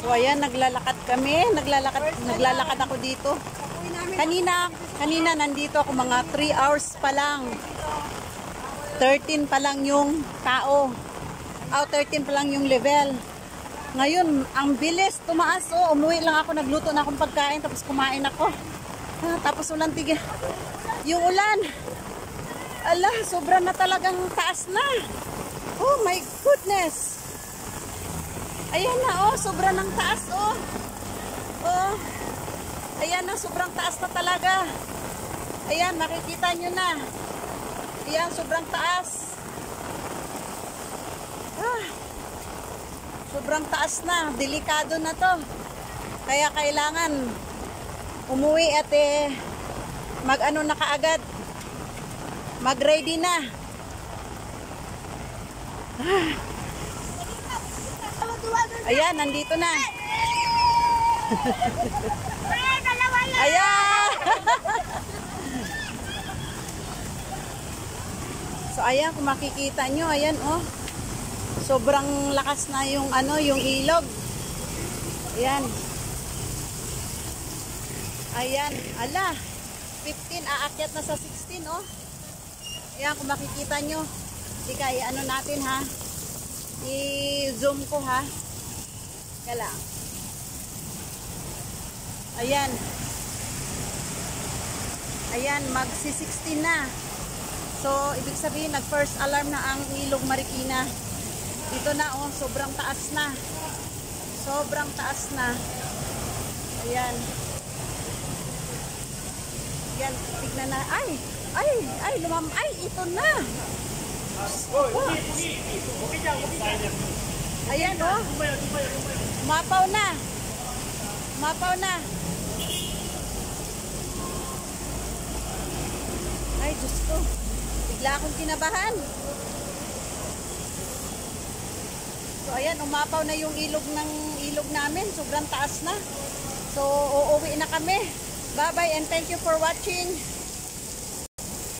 So ayan, naglalakad kami. Naglalakad ako dito. Kanina nandito ako mga 3 hours pa lang. 13 pa lang yung tao. 13 pa lang yung level. Ngayon, ang bilis tumaas. Umuwi lang ako, nagluto na akong pagkain, tapos kumain ako. Tapos ulan tigil. Yung ulan. Ala, sobra na talagang taas na. Oh my goodness. Ayan na, sobra ng taas, Ayan na, sobrang taas na talaga. Ayan, makikita nyo na. Ayan, sobrang taas. Sobrang taas na. Delikado na to. Kaya kailangan umuwi at mag-ano na kaagad. Mag-ready na. Ayan, nandito na. Ayan. So ayan, kung makikita nyo, ayan sobrang lakas na yung yung ilog. Ayan. Ayan, ala. 15 aakyat na sa 16, Ayan, kung makikita nyo. Ika, natin ha. I-zoom ko ha. Kala. Ayan. Ayan, magsi-16 na. So, ibig sabihin, nag-first alarm na ang Ilog Marikina. Dito na, sobrang taas na. Sobrang taas na. Ayan. Ayan, tignan na. Ay, ito na. Ayan, Umapaw na. Umapaw na. Ay, Diyos ko. Bigla akong kinabahan. So, ayan, umapaw na yung ilog namin. Sobrang taas na. So, uuwi na kami. Bye-bye and thank you for watching.